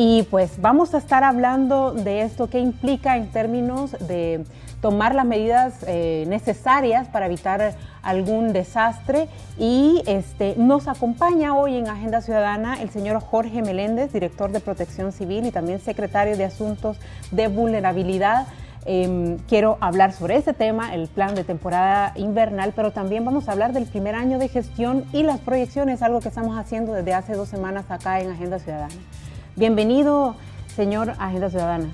Y pues vamos a estar hablando de esto, qué implica en términos de tomar las medidas necesarias para evitar algún desastre. Y nos acompaña hoy en Agenda Ciudadana el señor Jorge Meléndez, director de Protección Civil y también secretario de Asuntos de Vulnerabilidad. Quiero hablar sobre ese tema, el plan de temporada invernal, pero también vamos a hablar del primer año de gestión y las proyecciones, algo que estamos haciendo desde hace 2 semanas acá en Agenda Ciudadana. Bienvenido, señor Agenda Ciudadana.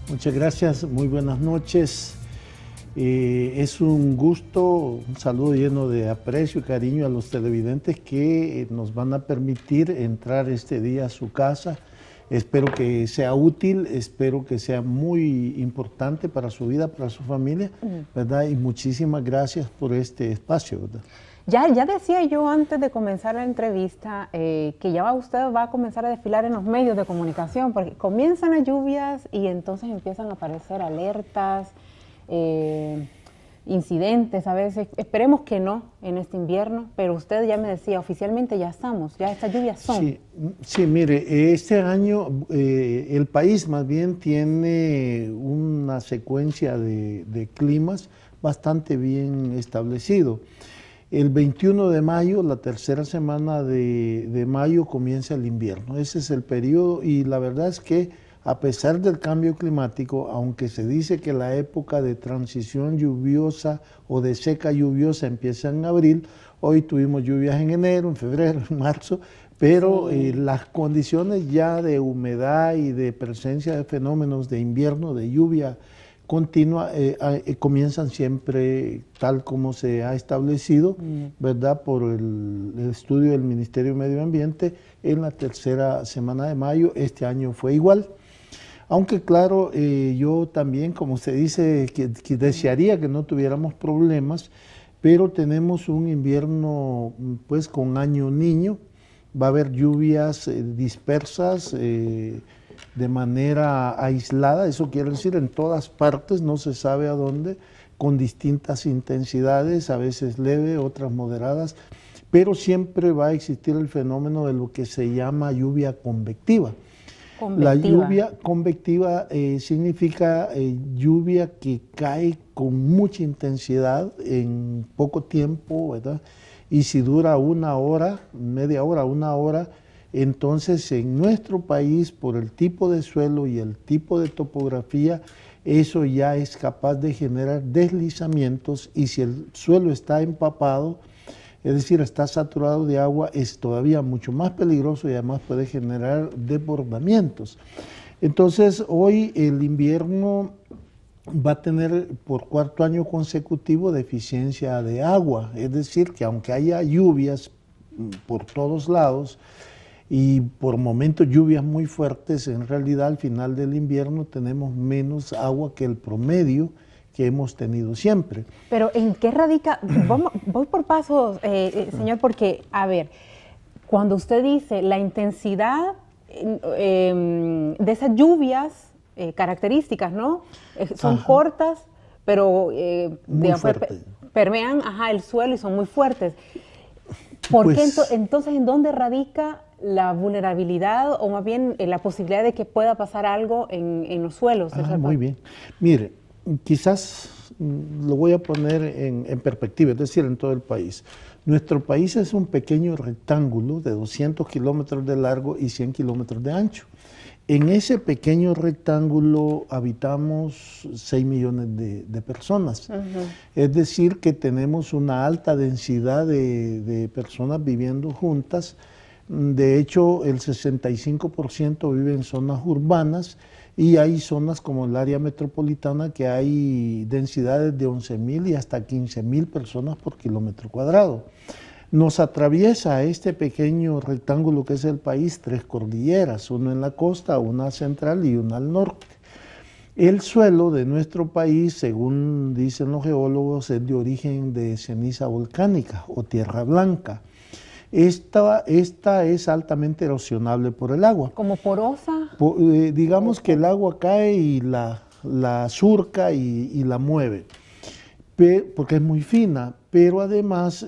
Muchas gracias, muy buenas noches. Es un gusto, un saludo lleno de aprecio y cariño a los televidentes que nos van a permitir entrar este día a su casa. Espero que sea útil, espero que sea muy importante para su vida, para su familia, ¿verdad? Y muchísimas gracias por este espacio, ¿verdad? Ya decía yo antes de comenzar la entrevista que ya usted va a comenzar a desfilar en los medios de comunicación, porque comienzan las lluvias y entonces empiezan a aparecer alertas, incidentes a veces. Esperemos que no en este invierno, pero usted ya me decía, oficialmente ya estamos, ya estas lluvias son. Sí, mire, este año el país más bien tiene una secuencia de climas bastante bien establecido. El 21 de mayo, la tercera semana de mayo, comienza el invierno. Ese es el periodo y la verdad es que a pesar del cambio climático, aunque se dice que la época de transición lluviosa o de seca lluviosa empieza en abril, hoy tuvimos lluvias en enero, en febrero, en marzo, pero las condiciones ya de humedad y de presencia de fenómenos de invierno, de lluvia continua, comienzan siempre tal como se ha establecido, ¿verdad? Por el estudio del Ministerio de Medio Ambiente en la tercera semana de mayo. Este año fue igual. Aunque claro, yo también, como usted dice, que desearía que no tuviéramos problemas, pero tenemos un invierno pues con año niño. Va a haber lluvias dispersas, de manera aislada, eso quiere decir en todas partes, no se sabe a dónde, con distintas intensidades, a veces leve, otras moderadas, pero siempre va a existir el fenómeno de lo que se llama lluvia convectiva. La lluvia convectiva significa lluvia que cae con mucha intensidad en poco tiempo, ¿verdad? Y si dura 1 hora, media hora, 1 hora, entonces en nuestro país, por el tipo de suelo y el tipo de topografía, eso ya es capaz de generar deslizamientos y si el suelo está empapado, es decir, está saturado de agua, es todavía mucho más peligroso y además puede generar desbordamientos. Entonces hoy el invierno va a tener por 4º año consecutivo deficiencia de agua, es decir, que aunque haya lluvias por todos lados, y por momentos lluvias muy fuertes, en realidad al final del invierno tenemos menos agua que el promedio que hemos tenido siempre. Pero ¿en qué radica? Voy por pasos, señor, porque, a ver, cuando usted dice la intensidad de esas lluvias características, ¿no? Son cortas, pero permean el suelo y son muy fuertes. ¿Por qué entonces en dónde radica la vulnerabilidad o más bien la posibilidad de que pueda pasar algo en los suelos? Muy bien. Mire, quizás lo voy a poner en perspectiva, es decir, en todo el país. Nuestro país es un pequeño rectángulo de 200 kilómetros de largo y 100 kilómetros de ancho. En ese pequeño rectángulo habitamos 6 millones de personas. Es decir, que tenemos una alta densidad de personas viviendo juntas. De hecho, el 65% vive en zonas urbanas y hay zonas como el área metropolitana que hay densidades de 11,000 y hasta 15,000 personas por kilómetro cuadrado. Nos atraviesa este pequeño rectángulo que es el país 3 cordilleras, una en la costa, una central y una al norte. El suelo de nuestro país, según dicen los geólogos, es de origen de ceniza volcánica o tierra blanca. Esta es altamente erosionable por el agua. ¿Como porosa? Digamos que el agua cae y la surca y la mueve, porque es muy fina, pero además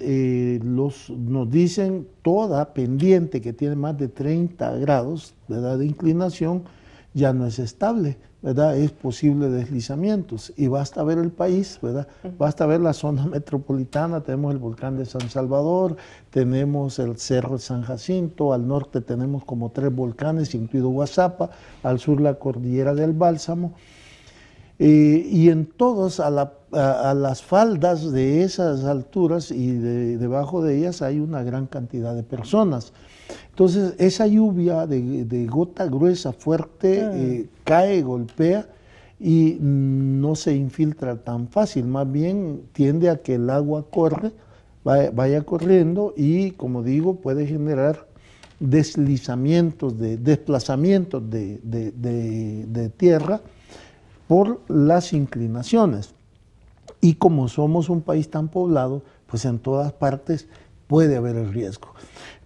nos dicen toda pendiente que tiene más de 30 grados, ¿verdad?, de inclinación, ya no es estable, ¿verdad? Es posible deslizamientos y basta ver el país, ¿verdad? Basta ver la zona metropolitana, tenemos el volcán de San Salvador, tenemos el Cerro de San Jacinto, al norte tenemos como 3 volcanes, incluido Guazapa, al sur la cordillera del Bálsamo, y en todos, a las faldas de esas alturas y debajo de ellas hay una gran cantidad de personas. Entonces, esa lluvia de gota gruesa, fuerte, cae, golpea y no se infiltra tan fácil, más bien tiende a que el agua vaya corriendo y, como digo, puede generar desplazamientos de tierra por las inclinaciones. Y como somos un país tan poblado, pues en todas partes puede haber el riesgo.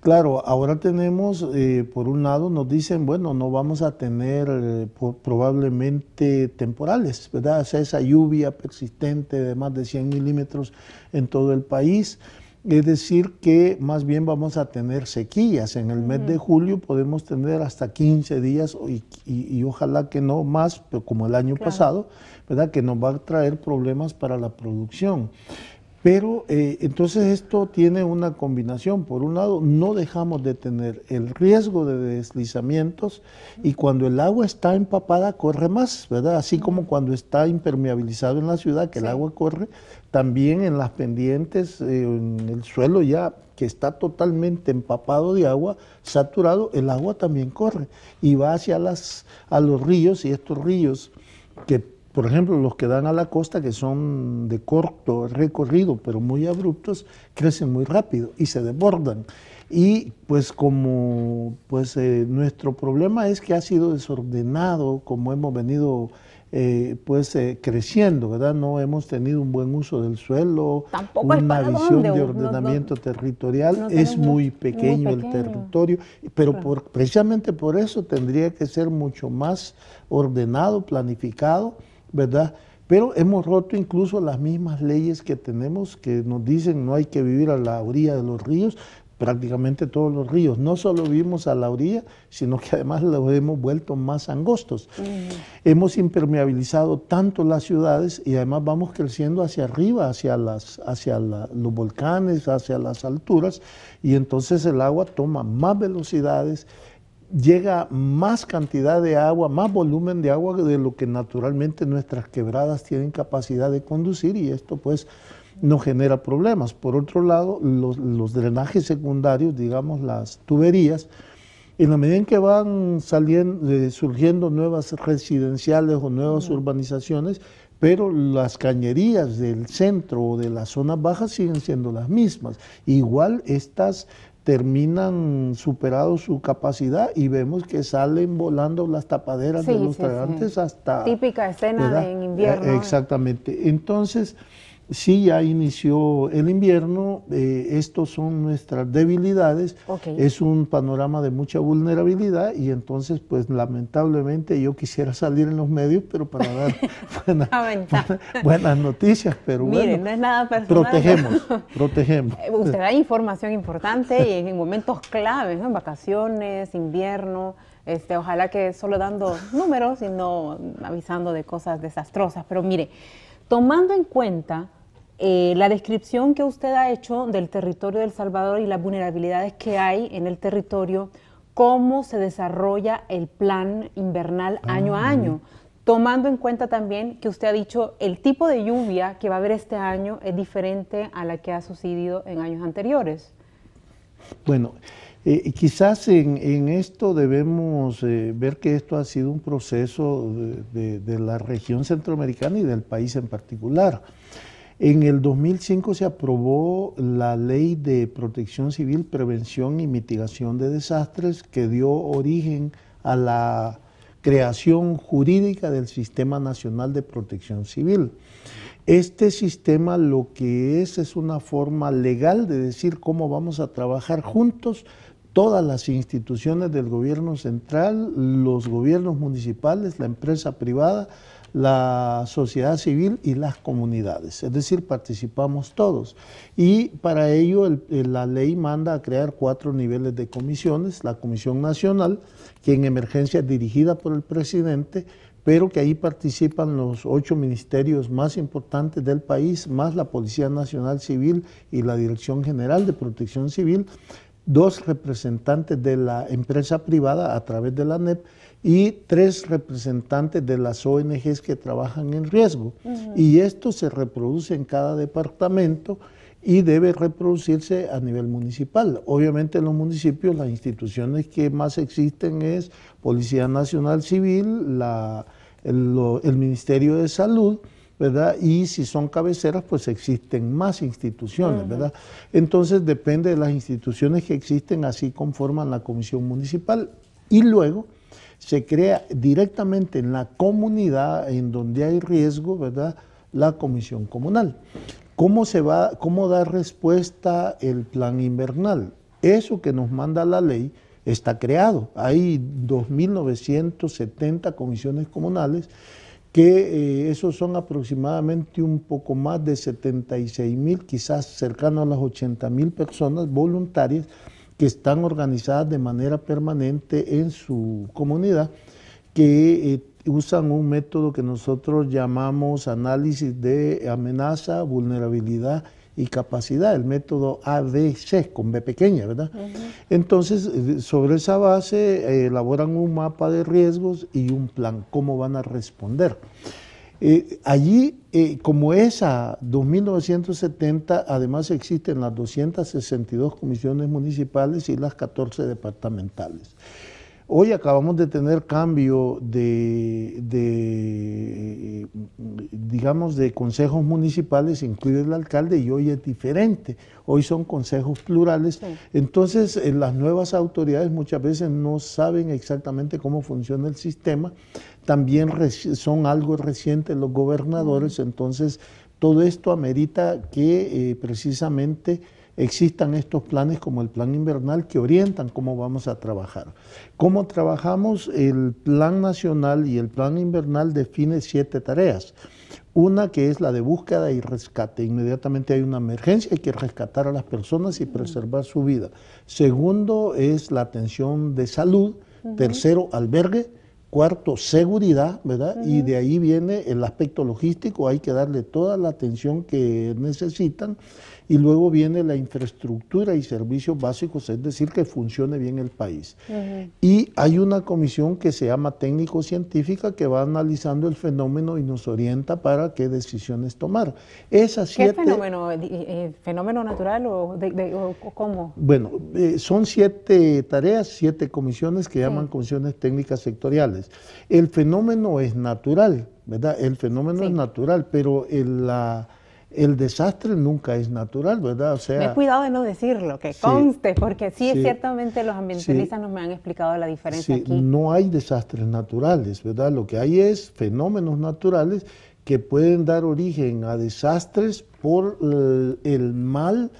Claro, ahora tenemos, por un lado nos dicen, bueno, no vamos a tener probablemente temporales, ¿verdad? O sea, esa lluvia persistente de más de 100 milímetros en todo el país. Es decir, que más bien vamos a tener sequías. En el mes de julio podemos tener hasta 15 días y ojalá que no más, pero como el año pasado, ¿verdad?, que nos va a traer problemas para la producción. Pero entonces esto tiene una combinación. Por un lado, no dejamos de tener el riesgo de deslizamientos y cuando el agua está empapada corre más, ¿verdad? Así como cuando está impermeabilizado en la ciudad, que el agua corre, también en las pendientes, en el suelo ya que está totalmente empapado de agua, saturado, el agua también corre y va hacia a los ríos, y estos ríos que, por ejemplo, los que dan a la costa, que son de corto recorrido, pero muy abruptos, crecen muy rápido y se desbordan. Y pues como nuestro problema es que ha sido desordenado, como hemos venido creciendo, ¿verdad? No hemos tenido un buen uso del suelo, tampoco una visión de ordenamiento territorial, es muy pequeño el territorio, pero precisamente por eso tendría que ser mucho más ordenado, planificado, ¿verdad? Pero hemos roto incluso las mismas leyes que tenemos, que nos dicen no hay que vivir a la orilla de los ríos. Prácticamente todos los ríos, no solo vivimos a la orilla, sino que además los hemos vuelto más angostos. Hemos impermeabilizado tanto las ciudades y además vamos creciendo hacia arriba, hacia los volcanes, hacia las alturas, y entonces el agua toma más velocidades, llega más cantidad de agua, más volumen de agua de lo que naturalmente nuestras quebradas tienen capacidad de conducir, y esto pues no genera problemas. Por otro lado, los drenajes secundarios, digamos las tuberías, en la medida en que van surgiendo nuevas residenciales o nuevas urbanizaciones, pero las cañerías del centro o de las zonas bajas siguen siendo las mismas. Igual estas terminan superado su capacidad y vemos que salen volando las tapaderas de los tragantes hasta... Típica escena en invierno. Exactamente. Entonces, sí, ya inició el invierno, estos son nuestras debilidades, es un panorama de mucha vulnerabilidad y entonces pues lamentablemente yo quisiera salir en los medios, pero para dar buenas noticias, pero miren, bueno, no es nada personal, protegemos. Usted da información importante y en momentos claves, ¿no? En vacaciones, invierno, ojalá que solo dando números y no avisando de cosas desastrosas, pero mire, tomando en cuenta la descripción que usted ha hecho del territorio de El Salvador y las vulnerabilidades que hay en el territorio, ¿cómo se desarrolla el plan invernal año a año? Tomando en cuenta también que usted ha dicho el tipo de lluvia que va a haber este año es diferente a la que ha sucedido en años anteriores. Bueno, quizás en esto debemos ver que esto ha sido un proceso de la región centroamericana y del país en particular. En el 2005 se aprobó la Ley de Protección Civil, Prevención y Mitigación de Desastres, que dio origen a la creación jurídica del Sistema Nacional de Protección Civil. Este sistema lo que es una forma legal de decir cómo vamos a trabajar juntos todas las instituciones del gobierno central, los gobiernos municipales, la empresa privada, la sociedad civil y las comunidades, es decir, participamos todos. Y para ello la ley manda a crear 4 niveles de comisiones: la Comisión Nacional, que en emergencia es dirigida por el presidente, pero que ahí participan los 8 ministerios más importantes del país, más la Policía Nacional Civil y la Dirección General de Protección Civil, 2 representantes de la empresa privada a través de la ANEP y 3 representantes de las ONGs que trabajan en riesgo. Y esto se reproduce en cada departamento y debe reproducirse a nivel municipal. Obviamente en los municipios las instituciones que más existen es Policía Nacional Civil, el Ministerio de Salud, ¿verdad? Y si son cabeceras, pues existen más instituciones, ¿verdad? Entonces depende de las instituciones que existen, así conforman la comisión municipal. Y luego se crea directamente en la comunidad en donde hay riesgo, ¿verdad?, la comisión comunal. ¿Cómo da respuesta el plan invernal? Eso que nos manda la ley está creado. Hay 2.970 comisiones comunales, que esos son aproximadamente un poco más de 76.000, quizás cercano a las 80.000 personas voluntarias que están organizadas de manera permanente en su comunidad, que usan un método que nosotros llamamos análisis de amenaza, vulnerabilidad y capacidad, el método ABC, con B pequeña, ¿verdad? Entonces, sobre esa base, elaboran un mapa de riesgos y un plan, cómo van a responder. Allí, como esa 2.970, además existen las 262 comisiones municipales y las 14 departamentales. Hoy acabamos de tener cambio digamos, de consejos municipales, incluye el alcalde, y hoy es diferente. Hoy son consejos plurales. Sí. Entonces, las nuevas autoridades muchas veces no saben exactamente cómo funciona el sistema. También son algo recientes los gobernadores, entonces todo esto amerita que precisamente existan estos planes como el plan invernal que orientan cómo vamos a trabajar. ¿Cómo trabajamos? El plan nacional y el plan invernal define 7 tareas. Una que es la de búsqueda y rescate. Inmediatamente hay una emergencia, hay que rescatar a las personas y preservar su vida. Segundo es la atención de salud. Tercero, albergue. Cuarto, seguridad, ¿verdad? Y de ahí viene el aspecto logístico, hay que darle toda la atención que necesitan. Y luego viene la infraestructura y servicios básicos, es decir, que funcione bien el país. Y hay una comisión que se llama técnico-científica que va analizando el fenómeno y nos orienta para qué decisiones tomar. Esas 7... ¿Qué fenómeno? ¿Fenómeno natural o cómo? Bueno, son 7 tareas, 7 comisiones que llaman comisiones técnicas sectoriales. El fenómeno es natural, ¿verdad? El fenómeno es natural, pero el desastre nunca es natural, ¿verdad? O sea, me he cuidado de no decirlo, que conste, porque ciertamente los ambientalistas nos me han explicado la diferencia aquí. No hay desastres naturales, ¿verdad? Lo que hay es fenómenos naturales que pueden dar origen a desastres por el mal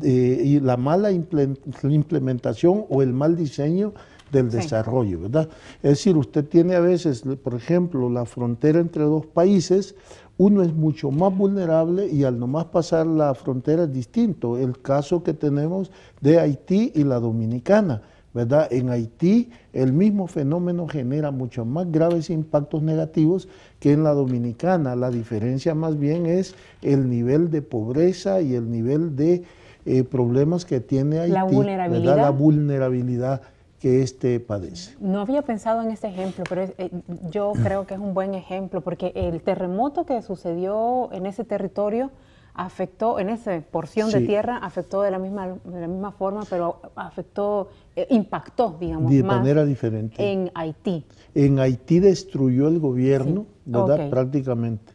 y la mala implementación o el mal diseño del desarrollo, ¿verdad? Es decir, usted tiene a veces, por ejemplo, la frontera entre 2 países. Uno es mucho más vulnerable y al nomás pasar la frontera es distinto. El caso que tenemos de Haití y la Dominicana, ¿verdad? En Haití el mismo fenómeno genera muchos más graves impactos negativos que en la Dominicana. La diferencia más bien es el nivel de pobreza y el nivel de problemas que tiene Haití. La vulnerabilidad. ¿Verdad? La vulnerabilidad que padece. No había pensado en este ejemplo, pero yo creo que es un buen ejemplo, porque el terremoto que sucedió en ese territorio afectó, en esa porción de tierra, afectó de la misma forma, pero impactó, digamos, de más manera diferente. En Haití. En Haití destruyó el gobierno, ¿verdad? Prácticamente.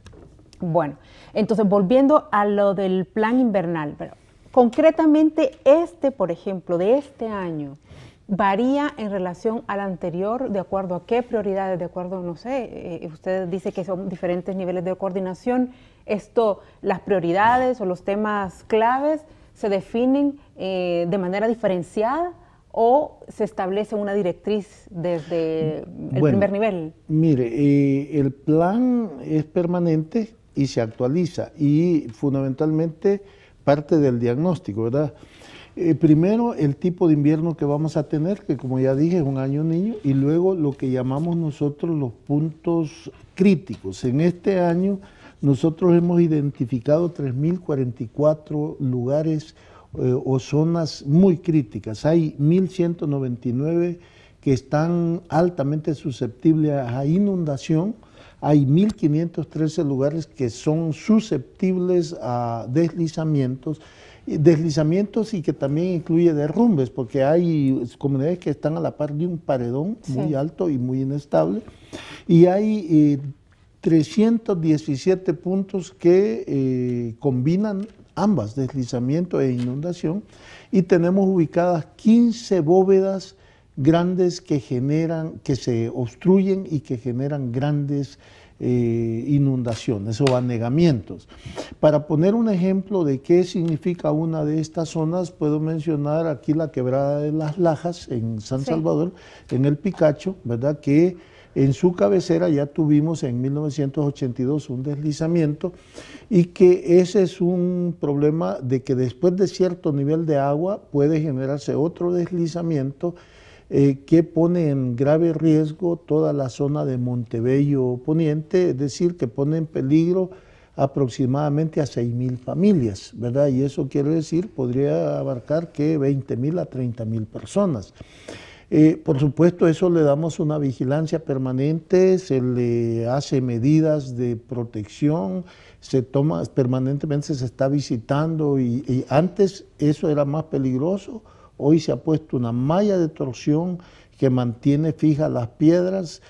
Bueno, entonces volviendo a lo del plan invernal, pero concretamente por ejemplo, de este año, ¿varía en relación al anterior de acuerdo a qué prioridades? De acuerdo, no sé, usted dice que son diferentes niveles de coordinación. Las prioridades o los temas claves se definen de manera diferenciada o se establece una directriz desde el primer nivel? Mire, el plan es permanente y se actualiza y fundamentalmente parte del diagnóstico, ¿verdad? Primero, el tipo de invierno que vamos a tener, que como ya dije es un año niño, y luego lo que llamamos nosotros los puntos críticos. En este año nosotros hemos identificado 3.044 lugares o zonas muy críticas. Hay 1.199 que están altamente susceptibles a inundación. Hay 1.513 lugares que son susceptibles a deslizamientos y que también incluye derrumbes, porque hay comunidades que están a la par de un paredón muy alto y muy inestable, y hay 317 puntos que combinan ambas, deslizamiento e inundación, y tenemos ubicadas 15 bóvedas grandes que se obstruyen y que generan grandes inundaciones o anegamientos. Para poner un ejemplo de qué significa una de estas zonas, puedo mencionar aquí la quebrada de las Lajas en San Salvador, en el Picacho, ¿verdad? Que en su cabecera ya tuvimos en 1982 un deslizamiento, y que ese es un problema de que después de cierto nivel de agua puede generarse otro deslizamiento que pone en grave riesgo toda la zona de Montebello Poniente, es decir, que pone en peligro aproximadamente a 6.000 familias, ¿verdad? Y eso quiere decir, podría abarcar que 20.000 a 30.000 personas. Por supuesto, eso le damos una vigilancia permanente, se le hace medidas de protección, permanentemente se está visitando, y antes eso era más peligroso. Hoy se ha puesto una malla de torsión que mantiene fijas las piedras.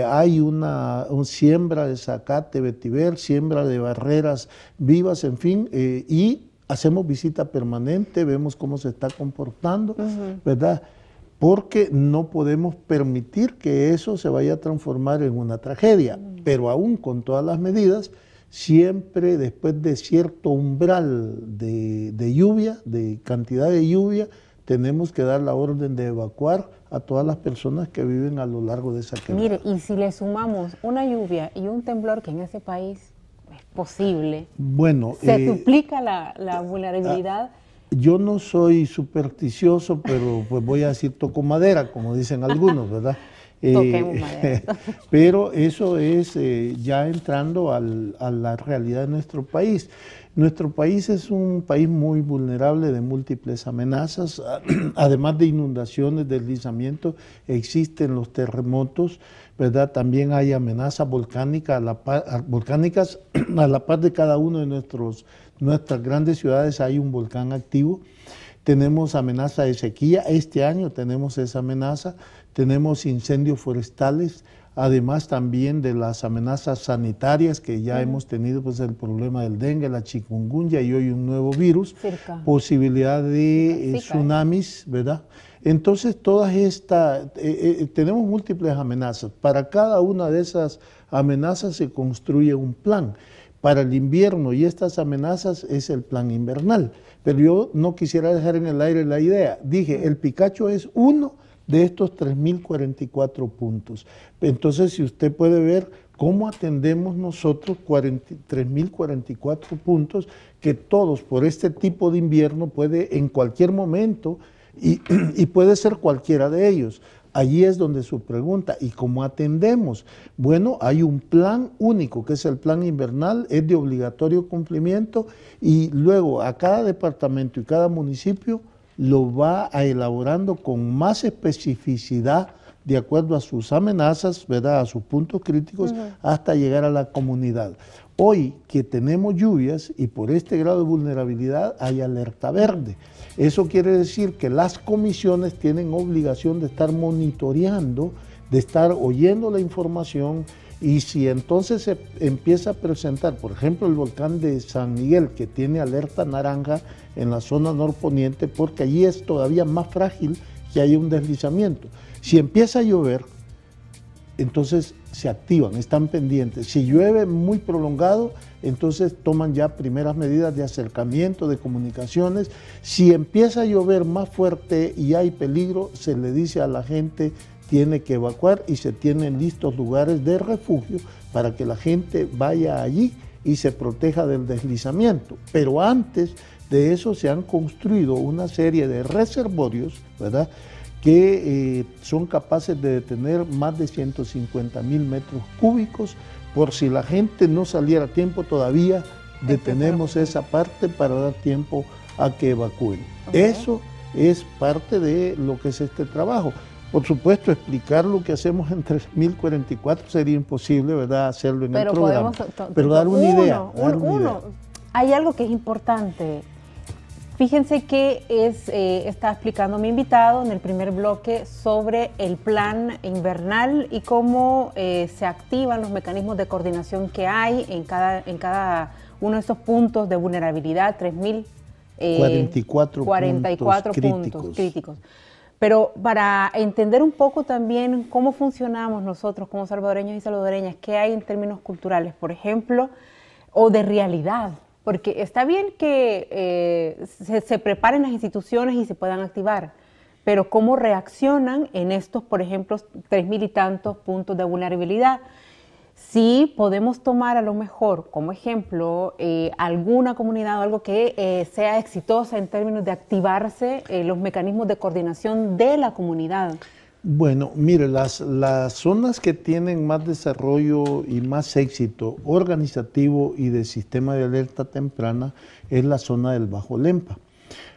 Hay una siembra de zacate, vetiver, siembra de barreras vivas, en fin, y hacemos visita permanente, vemos cómo se está comportando, ¿verdad? Porque no podemos permitir que eso se vaya a transformar en una tragedia, pero aún con todas las medidas, siempre después de cierto umbral de lluvia, de cantidad de lluvia, tenemos que dar la orden de evacuar a todas las personas que viven a lo largo de esa quebrada. Mire, y si le sumamos una lluvia y un temblor, que en ese país es posible, bueno, se duplica la vulnerabilidad. Yo no soy supersticioso, pero pues voy a decir toco madera, como dicen algunos, ¿verdad? Toquemos madera. Pero eso es ya entrando a la realidad de nuestro país. Nuestro país es un país muy vulnerable de múltiples amenazas, además de inundaciones, deslizamientos, existen los terremotos, ¿verdad? También hay amenazas volcánicas a la par de cada uno de nuestras grandes ciudades hay un volcán activo. Tenemos amenaza de sequía, este año tenemos esa amenaza, tenemos incendios forestales, además también de las amenazas sanitarias que ya hemos tenido, pues el problema del dengue, la chikungunya y hoy un nuevo virus, posibilidad de tsunamis, ¿verdad? Entonces todas estas, tenemos múltiples amenazas. Para cada una de esas amenazas se construye un plan. Para el invierno y estas amenazas es el plan invernal. Pero yo no quisiera dejar en el aire la idea. Dije, el Picacho es uno de estos 3.044 puntos. Entonces, si usted puede ver cómo atendemos nosotros 3.044 puntos, que todos por este tipo de invierno puede en cualquier momento, y puede ser cualquiera de ellos. Allí es donde su pregunta, ¿y cómo atendemos? Bueno, hay un plan único, que es el plan invernal, es de obligatorio cumplimiento, y luego a cada departamento y cada municipio lo va a elaborando con más especificidad de acuerdo a sus amenazas, ¿verdad?, a sus puntos críticos, hasta llegar a la comunidad. Hoy que tenemos lluvias y por este grado de vulnerabilidad hay alerta verde. Eso quiere decir que las comisiones tienen obligación de estar monitoreando, de estar oyendo la información, y si entonces se empieza a presentar, por ejemplo, el volcán de San Miguel, que tiene alerta naranja en la zona norponiente, porque allí es todavía más frágil que haya un deslizamiento. Si empieza a llover, entonces se activan, están pendientes. Si llueve muy prolongado, entonces toman ya primeras medidas de acercamiento, de comunicaciones. Si empieza a llover más fuerte y hay peligro, se le dice a la gente tiene que evacuar y se tienen listos lugares de refugio para que la gente vaya allí y se proteja del deslizamiento. Pero antes de eso se han construido una serie de reservorios, ¿verdad?, que son capaces de detener más de 150,000 metros cúbicos. Por si la gente no saliera a tiempo, todavía detenemos esa parte para dar tiempo a que evacúen. Eso es parte de lo que es este trabajo. Por supuesto, explicar lo que hacemos en 3044 sería imposible, ¿verdad?, hacerlo en el programa. Pero dar una idea. Hay algo que es importante. Fíjense que está explicando mi invitado en el primer bloque sobre el plan invernal y cómo se activan los mecanismos de coordinación que hay en cada uno de estos puntos de vulnerabilidad, 3.044 puntos críticos. Pero para entender un poco también cómo funcionamos nosotros como salvadoreños y salvadoreñas, qué hay en términos culturales, por ejemplo, o de realidad. Porque está bien que se preparen las instituciones y se puedan activar, pero ¿cómo reaccionan en estos, por ejemplo, 3,000 y tantos puntos de vulnerabilidad? Sí podemos tomar a lo mejor como ejemplo alguna comunidad o algo que sea exitosa en términos de activarse los mecanismos de coordinación de la comunidad. Bueno, mire, las zonas que tienen más desarrollo y más éxito organizativo y de sistema de alerta temprana es la zona del Bajo Lempa.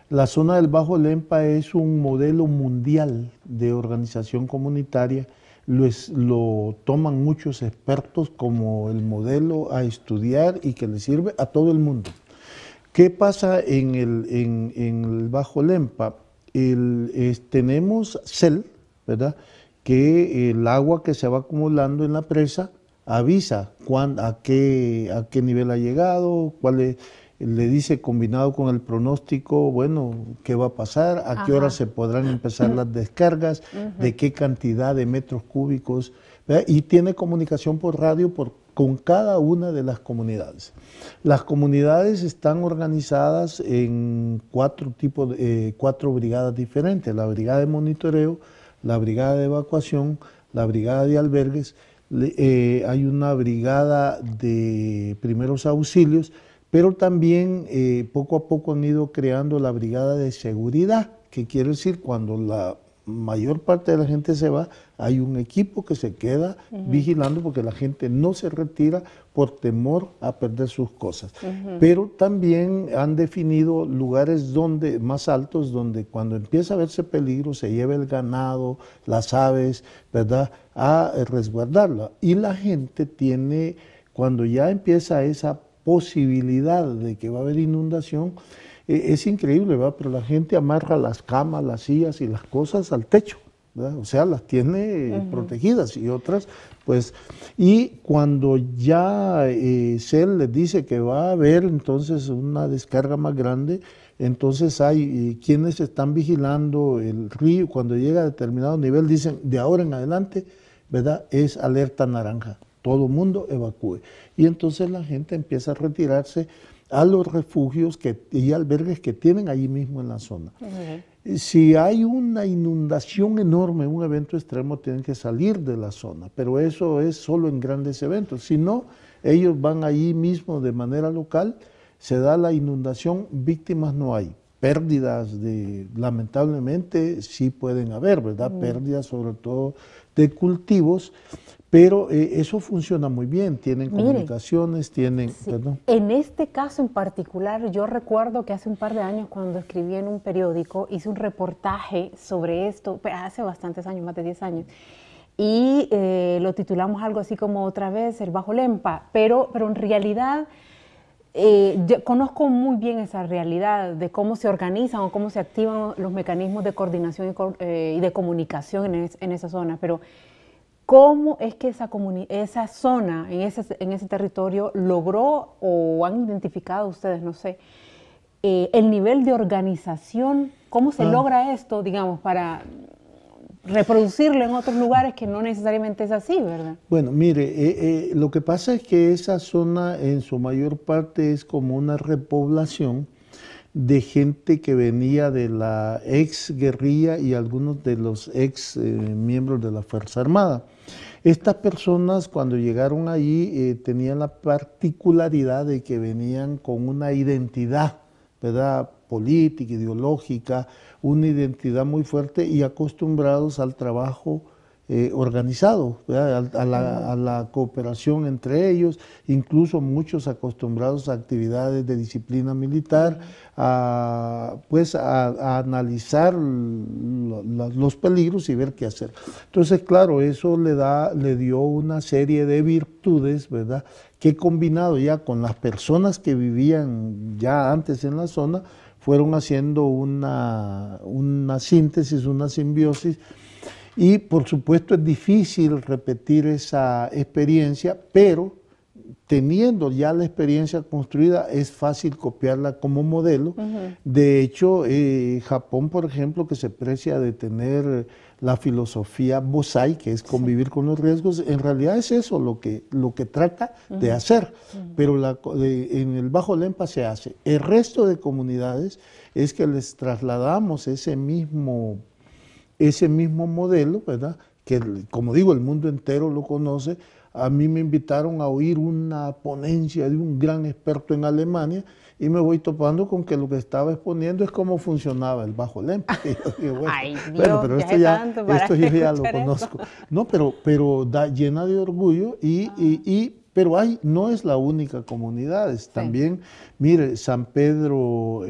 La zona del Bajo Lempa es un modelo mundial de organización comunitaria. Lo toman muchos expertos como el modelo a estudiar y que le sirve a todo el mundo. ¿Qué pasa en el Bajo Lempa? Tenemos CEL, ¿verdad?, que el agua que se va acumulando en la presa avisa a qué nivel ha llegado, le dice combinado con el pronóstico, bueno, qué va a pasar, a qué hora se podrán empezar las descargas, de qué cantidad de metros cúbicos, ¿verdad? Y tiene comunicación por radio con cada una de las comunidades. Las comunidades están organizadas en cuatro brigadas diferentes: la brigada de monitoreo, la brigada de evacuación, la brigada de albergues, hay una brigada de primeros auxilios, pero también poco a poco han ido creando la brigada de seguridad, que quiere decir cuando la mayor parte de la gente se va, hay un equipo que se queda vigilando porque la gente no se retira por temor a perder sus cosas. Pero también han definido lugares más altos donde cuando empieza a verse peligro se lleva el ganado, las aves, ¿verdad?, a resguardarla. Y la gente tiene, cuando ya empieza esa posibilidad de que va a haber inundación, es increíble, ¿verdad?, pero la gente amarra las camas, las sillas y las cosas al techo, ¿verdad? O sea, las tiene protegidas, y otras, pues, y cuando ya CEL les dice que va a haber entonces una descarga más grande, entonces hay quienes están vigilando el río. Cuando llega a determinado nivel dicen, de ahora en adelante, ¿verdad?, es alerta naranja, todo mundo evacúe. Y entonces la gente empieza a retirarse a los refugios y albergues que tienen allí mismo en la zona. Si hay una inundación enorme, un evento extremo, tienen que salir de la zona, pero eso es solo en grandes eventos. Si no, ellos van allí mismo de manera local, se da la inundación, víctimas no hay. Pérdidas, lamentablemente, sí pueden haber, ¿verdad? Pérdidas sobre todo de cultivos, pero eso funciona muy bien, tienen comunicaciones, tienen... Sí. En este caso en particular, yo recuerdo que hace un par de años cuando escribí en un periódico, hice un reportaje sobre esto, hace bastantes años, más de 10 años, y lo titulamos algo así como Otra vez el Bajo Lempa, pero en realidad... yo conozco muy bien esa realidad de cómo se organizan o cómo se activan los mecanismos de coordinación y de comunicación en esa zona, pero ¿cómo es que esa zona, en ese territorio, logró o han identificado ustedes, no sé, el nivel de organización? ¿Cómo se logra esto, digamos, para reproducirlo en otros lugares que no necesariamente es así, ¿verdad? Bueno, mire, lo que pasa es que esa zona en su mayor parte es como una repoblación de gente que venía de la ex guerrilla y algunos de los ex miembros de la Fuerza Armada. Estas personas cuando llegaron allí tenían la particularidad de que venían con una identidad, ¿verdad?, política, ideológica, una identidad muy fuerte y acostumbrados al trabajo organizado, a la cooperación entre ellos, incluso muchos acostumbrados a actividades de disciplina militar, pues a analizar los peligros y ver qué hacer. Entonces, claro, eso le dio una serie de virtudes, ¿verdad?, que combinado ya con las personas que vivían ya antes en la zona, fueron haciendo una síntesis, una simbiosis. Y por supuesto es difícil repetir esa experiencia, pero teniendo ya la experiencia construida es fácil copiarla como modelo. De hecho, Japón, por ejemplo, que se precia de tener la filosofía Bosai, que es convivir con los riesgos, en realidad es eso lo que trata de hacer, pero en el Bajo Lempa se hace. El resto de comunidades es que les trasladamos ese mismo modelo, ¿verdad?, que como digo, el mundo entero lo conoce. A mí me invitaron a oír una ponencia de un gran experto en Alemania y me voy topando con que lo que estaba exponiendo es cómo funcionaba el Bajo Lempa. Y yo digo, bueno, Ay, Dios, pero esto yo ya lo conozco. Eso. No, pero llena de orgullo pero no es la única comunidad, también, mire, San Pedro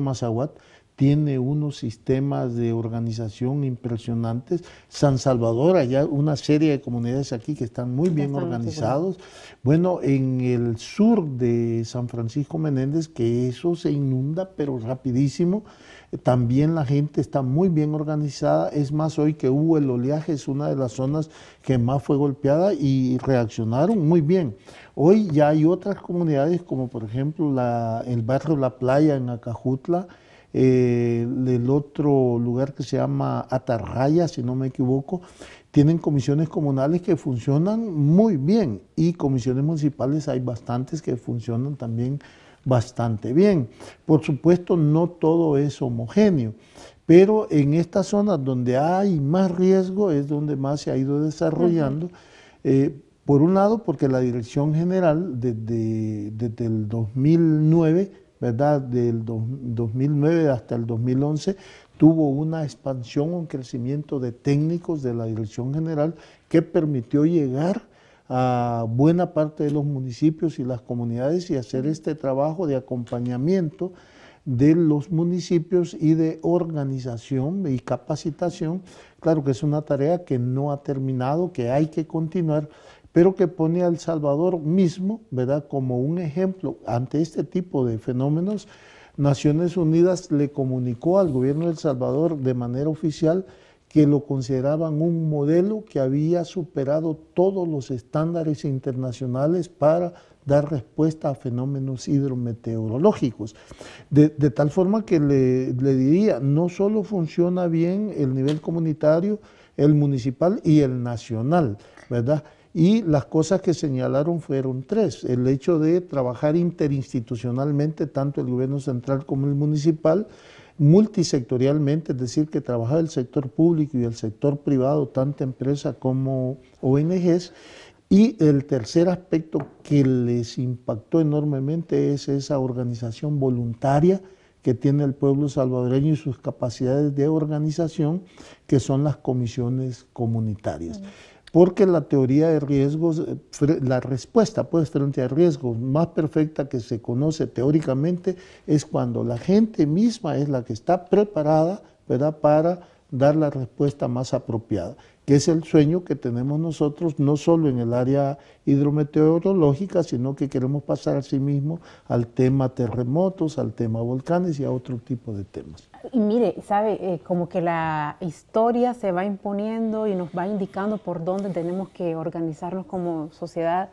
Mazahuat tiene unos sistemas de organización impresionantes. San Salvador, allá una serie de comunidades aquí que están muy bien organizados. Bueno, en el sur de San Francisco Menéndez, que eso se inunda, pero rapidísimo, también la gente está muy bien organizada. Es más, hoy que hubo el oleaje, es una de las zonas que más fue golpeada y reaccionaron muy bien. Hoy ya hay otras comunidades, como por ejemplo el barrio La Playa en Acajutla, el otro lugar que se llama Atarraya, si no me equivoco, tienen comisiones comunales que funcionan muy bien y comisiones municipales hay bastantes que funcionan también bastante bien. Por supuesto, no todo es homogéneo, pero en estas zonas donde hay más riesgo es donde más se ha ido desarrollando. Por un lado, porque la Dirección General desde el 2009, ¿verdad?, del 2009 hasta el 2011, tuvo una expansión, un crecimiento de técnicos de la Dirección General que permitió llegar a buena parte de los municipios y las comunidades y hacer este trabajo de acompañamiento de los municipios y de organización y capacitación. Claro que es una tarea que no ha terminado, que hay que continuar, pero que pone a El Salvador mismo, ¿verdad?, como un ejemplo ante este tipo de fenómenos. Naciones Unidas le comunicó al gobierno de El Salvador de manera oficial que lo consideraban un modelo que había superado todos los estándares internacionales para dar respuesta a fenómenos hidrometeorológicos. De tal forma que le diría, no solo funciona bien el nivel comunitario, el municipal y el nacional, ¿verdad? Y las cosas que señalaron fueron tres: el hecho de trabajar interinstitucionalmente, tanto el gobierno central como el municipal, multisectorialmente, es decir, que trabajaba el sector público y el sector privado, tanto empresas como ONGs, y el tercer aspecto que les impactó enormemente es esa organización voluntaria que tiene el pueblo salvadoreño y sus capacidades de organización, que son las comisiones comunitarias. Porque la teoría de riesgos, la respuesta pues frente a riesgos más perfecta que se conoce teóricamente es cuando la gente misma es la que está preparada, ¿verdad?, para dar la respuesta más apropiada, que es el sueño que tenemos nosotros, no solo en el área hidrometeorológica, sino que queremos pasar asimismo al tema terremotos, al tema volcanes y a otro tipo de temas. Y mire, sabe, como que la historia se va imponiendo y nos va indicando por dónde tenemos que organizarnos como sociedad.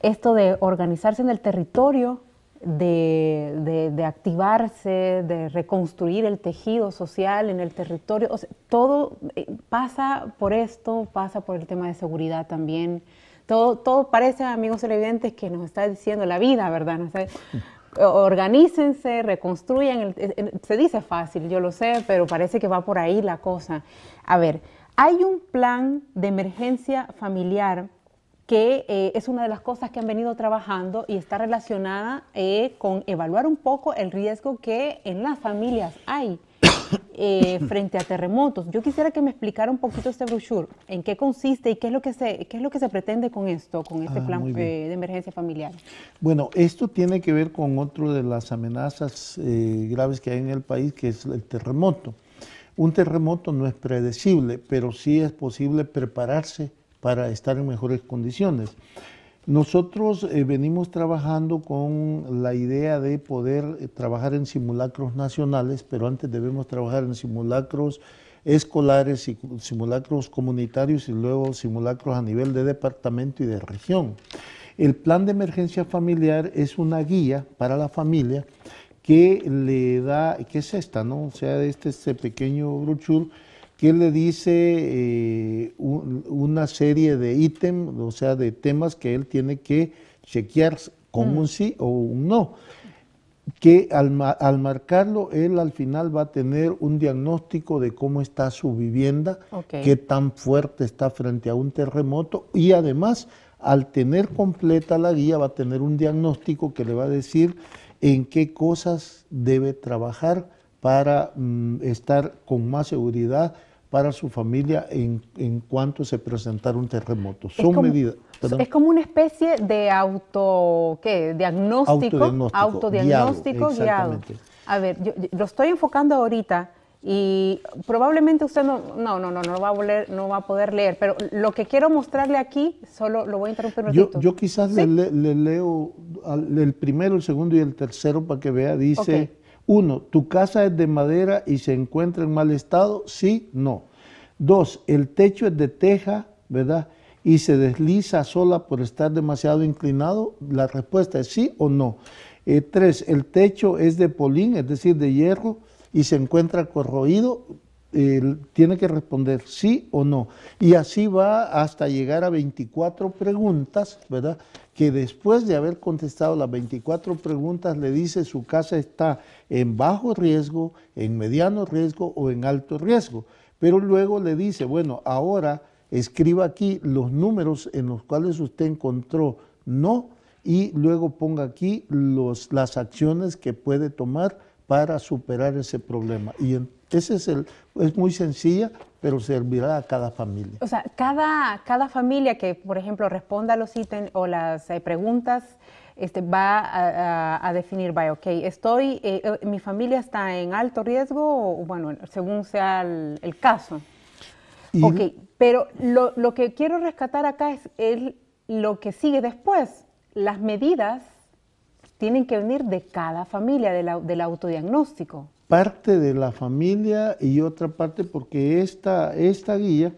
Esto de organizarse en el territorio, de de activarse, de reconstruir el tejido social en el territorio. O sea, todo pasa por esto, pasa por el tema de seguridad también. Todo parece, amigos televidentes, que nos está diciendo la vida, ¿verdad? No sé, organícense, reconstruyan. Se dice fácil, yo lo sé, pero parece que va por ahí la cosa. A ver, hay un plan de emergencia familiar que es una de las cosas que han venido trabajando y está relacionada con evaluar un poco el riesgo que en las familias hay frente a terremotos. Yo quisiera que me explicara un poquito este brochure, en qué consiste y qué es lo que se pretende con esto, con este plan de emergencia familiar. Bueno, esto tiene que ver con otro de las amenazas graves que hay en el país, que es el terremoto. Un terremoto no es predecible, pero sí es posible prepararse para estar en mejores condiciones. Nosotros venimos trabajando con la idea de poder trabajar en simulacros nacionales, pero antes debemos trabajar en simulacros escolares y simulacros comunitarios y luego simulacros a nivel de departamento y de región. El plan de emergencia familiar es una guía para la familia que le da, que es esta, ¿no? O sea, este pequeño brochure que le dice una serie de ítems, o sea, de temas que él tiene que chequear con un sí o un no. Que al marcarlo, él al final va a tener un diagnóstico de cómo está su vivienda, qué tan fuerte está frente a un terremoto, y además, al tener completa la guía, va a tener un diagnóstico que le va a decir en qué cosas debe trabajar para estar con más seguridad para su familia en cuanto se presentara un terremoto. Son medidas. ¿Perdón? Es como una especie de autodiagnóstico guiado. A ver, yo lo estoy enfocando ahorita y probablemente usted no va a poder leer, pero lo que quiero mostrarle aquí, solo lo voy a interrumpir un ratito. Yo quizás ¿sí? le leo el primero, el segundo y el tercero para que vea. Dice, 1, ¿tu casa es de madera y se encuentra en mal estado? Sí, no. 2, el techo es de teja, ¿verdad? Y se desliza sola por estar demasiado inclinado. La respuesta es sí o no. 3, el techo es de polín, es decir, de hierro, y se encuentra corroído. Tiene que responder sí o no. Y así va hasta llegar a 24 preguntas, ¿verdad? Que después de haber contestado las 24 preguntas le dice su casa está en bajo riesgo, en mediano riesgo o en alto riesgo. Pero luego le dice, bueno, ahora escriba aquí los números en los cuales usted encontró no y luego ponga aquí las acciones que puede tomar para superar ese problema. Y ese es muy sencilla, pero servirá a cada familia. O sea, cada familia que, por ejemplo, responda a los ítems o las preguntas, va a definir, mi familia está en alto riesgo, o bueno, según sea el caso. Pero lo que quiero rescatar acá es lo que sigue después. Las medidas tienen que venir de cada familia, del autodiagnóstico. Parte de la familia y otra parte porque esta guía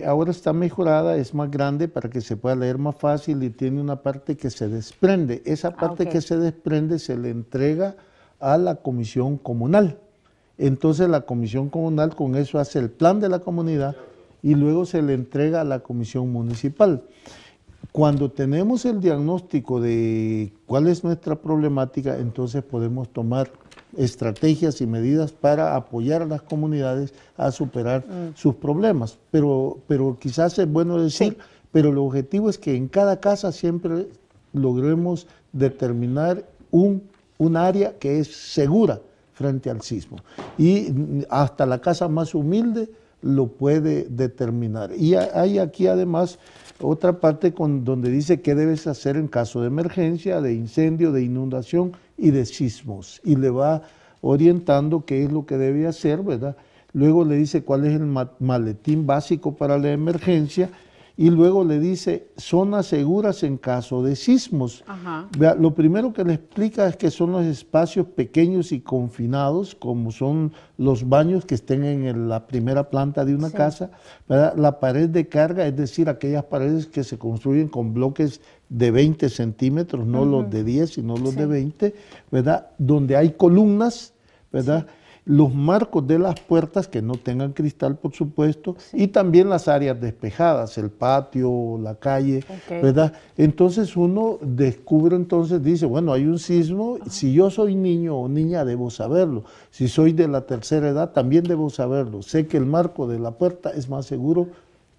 ahora está mejorada, es más grande para que se pueda leer más fácil y tiene una parte que se desprende. Esa parte que se desprende se le entrega a la comisión comunal. Entonces la comisión comunal con eso hace el plan de la comunidad y luego se le entrega a la comisión municipal. Cuando tenemos el diagnóstico de cuál es nuestra problemática, entonces podemos tomar estrategias y medidas para apoyar a las comunidades a superar sus problemas. Pero quizás es bueno decir, pero el objetivo es que en cada casa siempre logremos determinar un área que es segura frente al sismo. Y hasta la casa más humilde lo puede determinar. Y hay aquí además otra parte donde dice qué debes hacer en caso de emergencia, de incendio, de inundación y de sismos. Y le va orientando qué es lo que debe hacer, ¿verdad? Luego le dice cuál es el maletín básico para la emergencia y luego le dice zonas seguras en caso de sismos. Ajá. Vea, lo primero que le explica es que son los espacios pequeños y confinados, como son los baños que estén en la primera planta de una casa, ¿verdad? La pared de carga, es decir, aquellas paredes que se construyen con bloques de 20 centímetros, no los de 10, sino los de 20, ¿verdad? Donde hay columnas, ¿verdad? Los marcos de las puertas que no tengan cristal, por supuesto, y también las áreas despejadas, el patio, la calle, ¿verdad? Entonces uno descubre, entonces dice, bueno, hay un sismo, si yo soy niño o niña debo saberlo, si soy de la tercera edad también debo saberlo, sé que el marco de la puerta es más seguro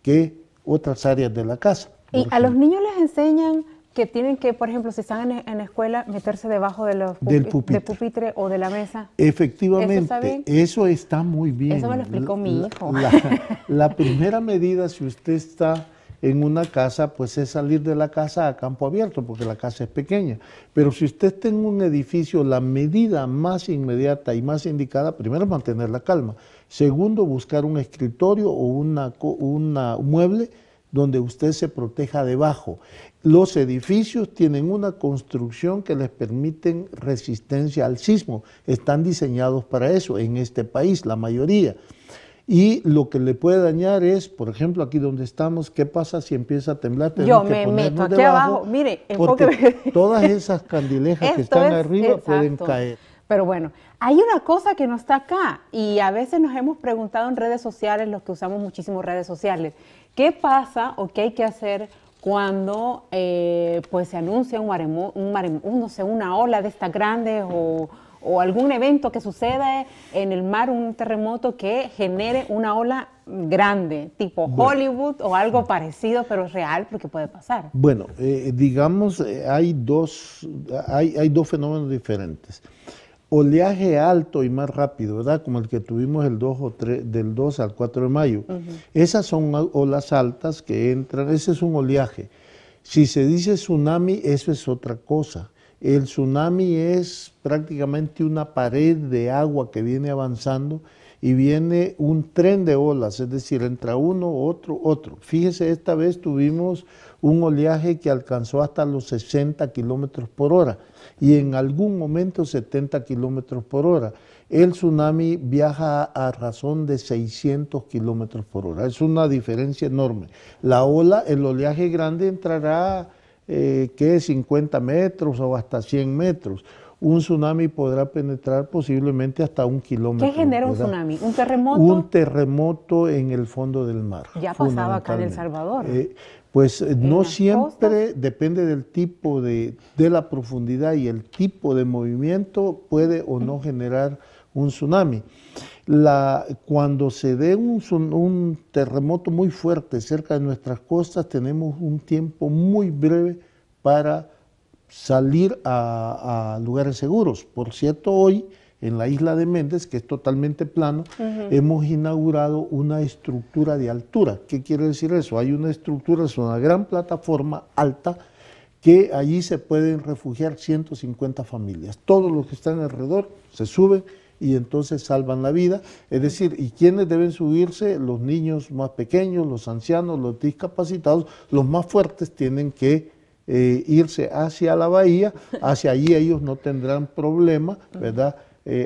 que otras áreas de la casa. Y a los niños les enseñan que tienen que, por ejemplo, si están en la escuela, meterse debajo de los del pupitre o de la mesa. Efectivamente, eso está muy bien. Eso me lo explicó mi hijo. La primera medida, si usted está en una casa, pues es salir de la casa a campo abierto, porque la casa es pequeña. Pero si usted está en un edificio, la medida más inmediata y más indicada, primero es mantener la calma. Segundo, buscar un escritorio o un mueble donde usted se proteja debajo. Los edificios tienen una construcción que les permiten resistencia al sismo. Están diseñados para eso en este país, la mayoría. Y lo que le puede dañar es, por ejemplo, aquí donde estamos, ¿qué pasa si empieza a temblar? Yo me meto aquí abajo, mire, porque todas esas candilejas que están arriba pueden caer. Pero bueno, hay una cosa que no está acá y a veces nos hemos preguntado en redes sociales, los que usamos muchísimo redes sociales, ¿qué pasa o qué hay que hacer cuando pues se anuncia no sé, una ola de estas grandes o algún evento que suceda en el mar, un terremoto que genere una ola grande, tipo Hollywood o algo parecido, pero real, porque puede pasar? Bueno, digamos, hay dos fenómenos diferentes. Oleaje alto y más rápido, ¿verdad? Como el que tuvimos del 2 al 4 de mayo. Esas son olas altas que entran, ese es un oleaje. Si se dice tsunami, eso es otra cosa. El tsunami es prácticamente una pared de agua que viene avanzando y viene un tren de olas, es decir, entra uno, otro. Fíjese, esta vez tuvimos un oleaje que alcanzó hasta los 60 kilómetros por hora y en algún momento 70 kilómetros por hora. El tsunami viaja a razón de 600 kilómetros por hora. Es una diferencia enorme. La ola, el oleaje grande entrará, 50 metros o hasta 100 metros. Un tsunami podrá penetrar posiblemente hasta 1 kilómetro. ¿Qué genera un tsunami? ¿Un terremoto? Un terremoto en el fondo del mar. Ya pasaba acá en El Salvador. Pues no siempre, depende del tipo de la profundidad y el tipo de movimiento, puede o no generar un tsunami. Cuando se dé un terremoto muy fuerte cerca de nuestras costas, tenemos un tiempo muy breve para salir a lugares seguros. Por cierto, hoy en la isla de Méndez, que es totalmente plano, hemos inaugurado una estructura de altura. ¿Qué quiere decir eso? Hay una estructura, es una gran plataforma alta, que allí se pueden refugiar 150 familias. Todos los que están alrededor se suben y entonces salvan la vida. Es decir, ¿y quiénes deben subirse? Los niños más pequeños, los ancianos, los discapacitados, los más fuertes tienen que irse hacia la bahía, hacia allí ellos no tendrán problema, ¿verdad?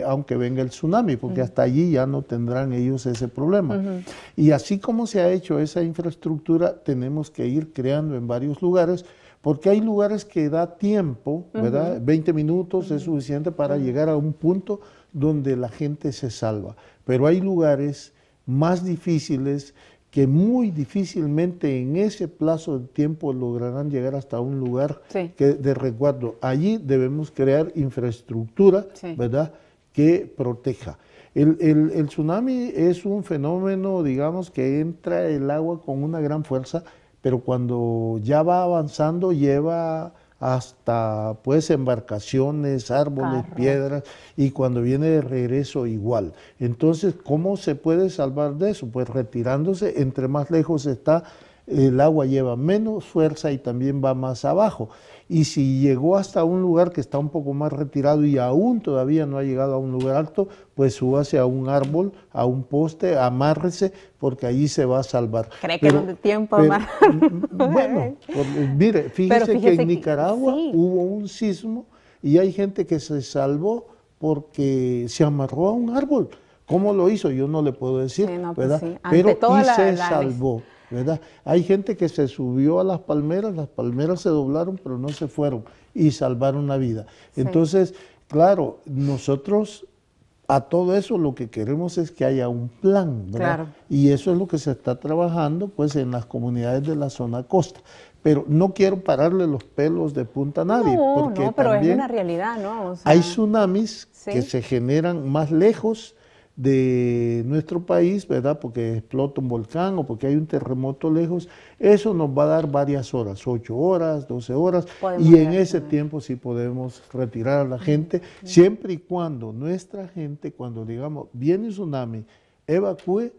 Aunque venga el tsunami, porque hasta allí ya no tendrán ellos ese problema. Y así como se ha hecho esa infraestructura, tenemos que ir creando en varios lugares, porque hay lugares que da tiempo, ¿verdad? 20 minutos es suficiente para llegar a un punto donde la gente se salva. Pero hay lugares más difíciles que muy difícilmente en ese plazo de tiempo lograrán llegar hasta un lugar de resguardo. Allí debemos crear infraestructura, ¿verdad?, que proteja. El tsunami es un fenómeno, digamos, que entra el agua con una gran fuerza, pero cuando ya va avanzando lleva hasta pues embarcaciones, árboles, piedras, y cuando viene de regreso igual. Entonces, ¿cómo se puede salvar de eso? Pues retirándose, entre más lejos está el agua lleva menos fuerza y también va más abajo. Y si llegó hasta un lugar que está un poco más retirado y aún todavía no ha llegado a un lugar alto, pues súbase a un árbol, a un poste, amárrese, porque allí se va a salvar. ¿Cree que no de tiempo amarrar? Bueno, mire, fíjese que en Nicaragua sí, hubo un sismo y hay gente que se salvó porque se amarró a un árbol. ¿Cómo lo hizo? Yo no le puedo decir, sí, no, pues ¿verdad? sí. Pero Ante toda se salvó, ¿verdad? Hay gente que se subió a las palmeras se doblaron, pero no se fueron y salvaron una vida. Sí. Entonces, claro, nosotros a todo eso lo que queremos es que haya un plan, ¿verdad? Claro. Y eso es lo que se está trabajando pues en las comunidades de la zona costa. Pero no quiero pararle los pelos de punta a nadie, porque no, pero también es una realidad, ¿no? O sea, hay tsunamis sí, que se generan más lejos de nuestro país, ¿verdad? Porque explota un volcán o porque hay un terremoto lejos. Eso nos va a dar varias horas, 8 horas, 12 horas, podemos y en ese reaccionar. tiempo sí podemos retirar a la gente, siempre y cuando nuestra gente, cuando digamos, viene un tsunami, evacúe,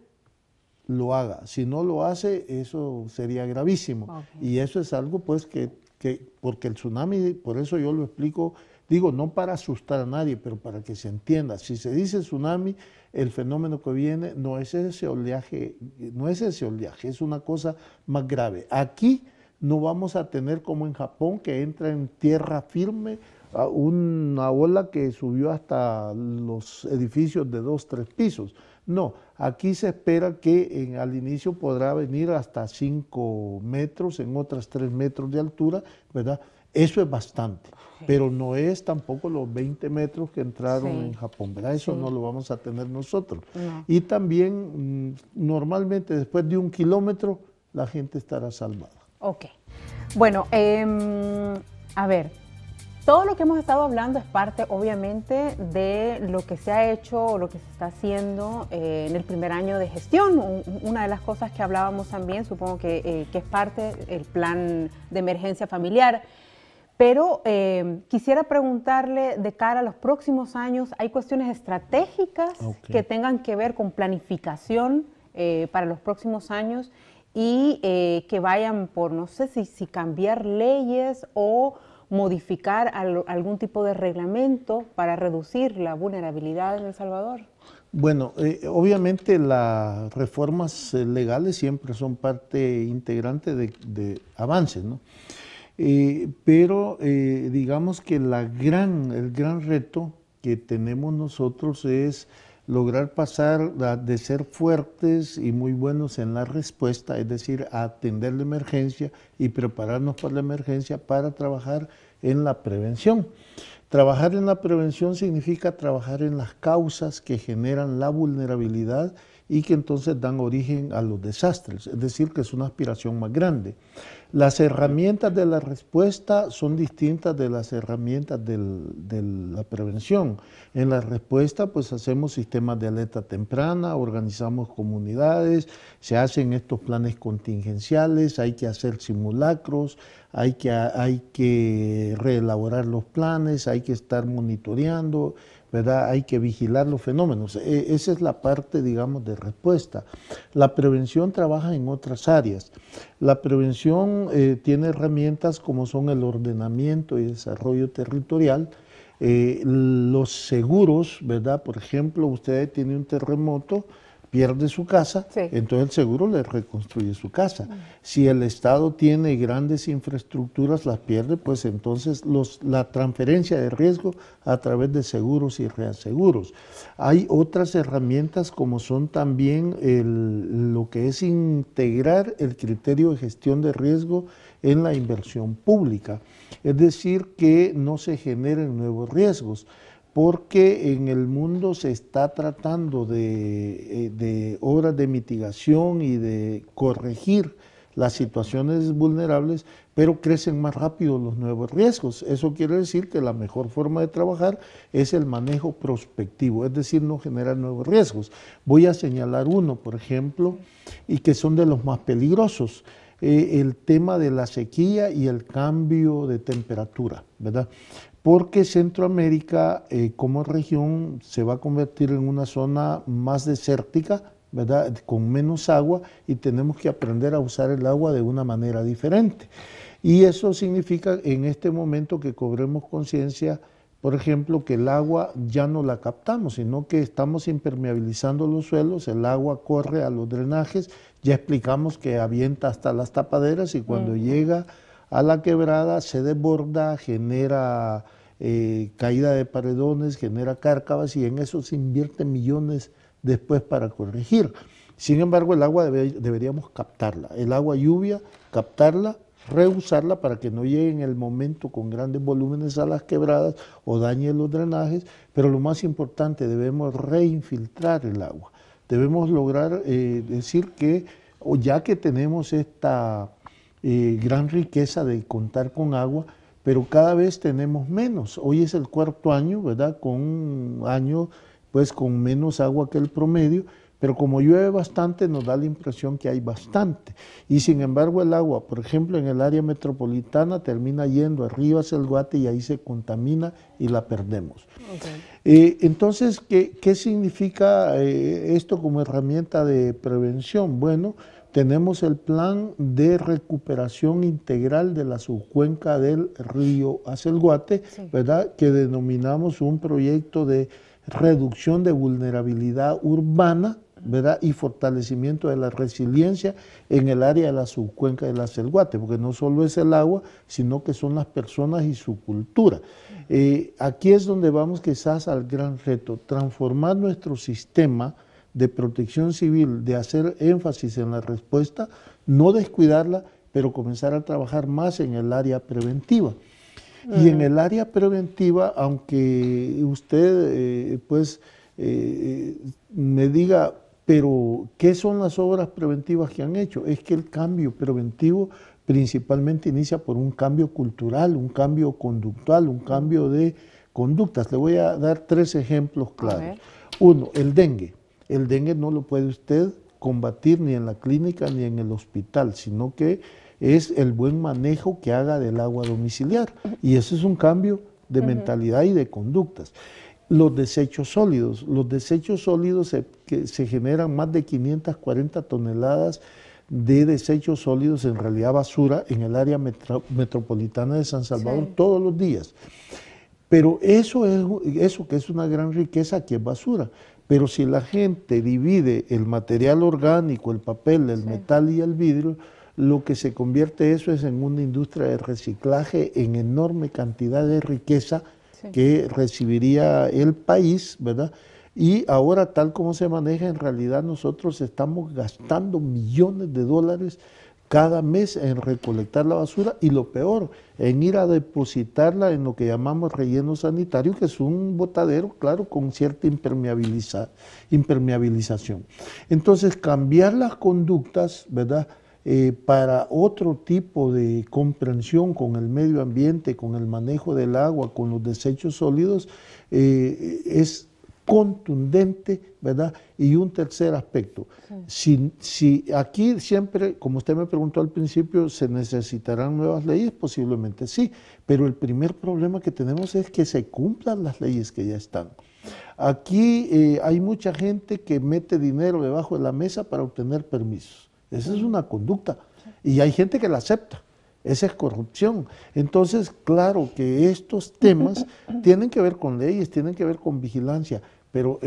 lo haga. Si no lo hace, eso sería gravísimo. Okay. Y eso es algo pues porque el tsunami, por eso yo lo explico, digo, no para asustar a nadie, pero para que se entienda. Si se dice tsunami, el fenómeno que viene no es ese oleaje, es una cosa más grave. Aquí no vamos a tener como en Japón, que entra en tierra firme, una ola que subió hasta los edificios de 2, 3 pisos. No, aquí se espera que al inicio podrá venir hasta 5 metros, en otras 3 metros de altura, ¿verdad? Eso es bastante, sí, pero no es tampoco los 20 metros que entraron en Japón, ¿verdad? Eso no lo vamos a tener nosotros. No. Y también, normalmente después de 1 kilómetro, la gente estará salvada. Ok. Bueno, a ver, todo lo que hemos estado hablando es parte, obviamente, de lo que se ha hecho o lo que se está haciendo en el primer año de gestión. Una de las cosas que hablábamos también, supongo que es parte del plan de emergencia familiar. Pero quisiera preguntarle, de cara a los próximos años, ¿hay cuestiones estratégicas que tengan que ver con planificación para los próximos años y que vayan por, no sé si cambiar leyes o modificar algún tipo de reglamento para reducir la vulnerabilidad en El Salvador? Bueno, obviamente las reformas legales siempre son parte integrante de avances, ¿no? Pero digamos que el gran reto que tenemos nosotros es lograr pasar de ser fuertes y muy buenos en la respuesta, es decir, a atender la emergencia y prepararnos para la emergencia para trabajar en la prevención. Trabajar en la prevención significa trabajar en las causas que generan la vulnerabilidad y que entonces dan origen a los desastres, es decir, que es una aspiración más grande. Las herramientas de la respuesta son distintas de las herramientas de la prevención. En la respuesta pues hacemos sistemas de alerta temprana, organizamos comunidades, se hacen estos planes contingenciales, hay que hacer simulacros, hay que reelaborar los planes, hay que estar monitoreando, ¿verdad? Hay que vigilar los fenómenos. Esa es la parte, digamos, de respuesta. La prevención trabaja en otras áreas. La prevención tiene herramientas como son el ordenamiento y desarrollo territorial, los seguros, ¿verdad? Por ejemplo, usted tiene un terremoto, pierde su casa, entonces el seguro le reconstruye su casa. Si el Estado tiene grandes infraestructuras, las pierde, pues entonces la transferencia de riesgo a través de seguros y reaseguros. Hay otras herramientas como son también lo que es integrar el criterio de gestión de riesgo en la inversión pública, es decir, que no se generen nuevos riesgos, porque en el mundo se está tratando de obras de mitigación y de corregir las situaciones vulnerables, pero crecen más rápido los nuevos riesgos. Eso quiere decir que la mejor forma de trabajar es el manejo prospectivo, es decir, no generar nuevos riesgos. Voy a señalar uno, por ejemplo, y que son de los más peligrosos, el tema de la sequía y el cambio de temperatura, ¿verdad? Porque Centroamérica como región se va a convertir en una zona más desértica, ¿verdad? Con menos agua, y tenemos que aprender a usar el agua de una manera diferente. Y eso significa en este momento que cobremos conciencia, por ejemplo, que el agua ya no la captamos, sino que estamos impermeabilizando los suelos, el agua corre a los drenajes, ya explicamos que avienta hasta las tapaderas y cuando llega a la quebrada se desborda, genera caída de paredones, genera cárcavas, y en eso se invierten millones después para corregir. Sin embargo, el agua deberíamos captarla, el agua lluvia, captarla, reusarla para que no llegue en el momento con grandes volúmenes a las quebradas o dañe los drenajes, pero lo más importante, debemos reinfiltrar el agua. Debemos lograr decir que, ya que tenemos esta gran riqueza de contar con agua, pero cada vez tenemos menos. Hoy es el cuarto año, ¿verdad? Con un año pues con menos agua que el promedio, pero como llueve bastante nos da la impresión que hay bastante. Y sin embargo el agua, por ejemplo, en el área metropolitana termina yendo arriba hacia el Guate y ahí se contamina y la perdemos. Entonces, ¿qué significa esto como herramienta de prevención? Bueno, tenemos el plan de recuperación integral de la subcuenca del río hacia el Guate, ¿verdad? Que denominamos un proyecto de reducción de vulnerabilidad urbana, ¿verdad? Y fortalecimiento de la resiliencia en el área de la subcuenca del hacia el Guate, porque no solo es el agua, sino que son las personas y su cultura. Aquí es donde vamos quizás al gran reto, transformar nuestro sistema de protección civil, de hacer énfasis en la respuesta, no descuidarla, pero comenzar a trabajar más en el área preventiva. Y en el área preventiva, aunque usted me diga, pero ¿qué son las obras preventivas que han hecho? Es que el cambio preventivo principalmente inicia por un cambio cultural, un cambio conductual, un cambio de conductas. Le voy a dar 3 ejemplos claros. Uno, el dengue. El dengue no lo puede usted combatir ni en la clínica ni en el hospital, sino que es el buen manejo que haga del agua domiciliar. Y eso es un cambio de mentalidad y de conductas. Los desechos sólidos se generan más de 540 toneladas de desechos sólidos, en realidad basura, en el área metropolitana de San Salvador todos los días. Pero eso que es una gran riqueza, que es basura. Pero si la gente divide el material orgánico, el papel, el metal y el vidrio, lo que se convierte eso es en una industria de reciclaje en enorme cantidad de riqueza que recibiría el país, ¿verdad? Y ahora, tal como se maneja, en realidad nosotros estamos gastando millones de dólares cada mes en recolectar la basura, y lo peor, en ir a depositarla en lo que llamamos relleno sanitario, que es un botadero, claro, con cierta impermeabilización. Entonces, cambiar las conductas, ¿verdad?, para otro tipo de comprensión con el medio ambiente, con el manejo del agua, con los desechos sólidos, es contundente, ¿verdad? Y un tercer aspecto, si aquí siempre, como usted me preguntó al principio, ¿se necesitarán nuevas leyes? Posiblemente sí, pero el primer problema que tenemos es que se cumplan las leyes que ya están. Aquí hay mucha gente que mete dinero debajo de la mesa para obtener permisos. Esa es una conducta, y hay gente que la acepta. Esa es corrupción. Entonces, claro que estos temas tienen que ver con leyes, tienen que ver con vigilancia, pero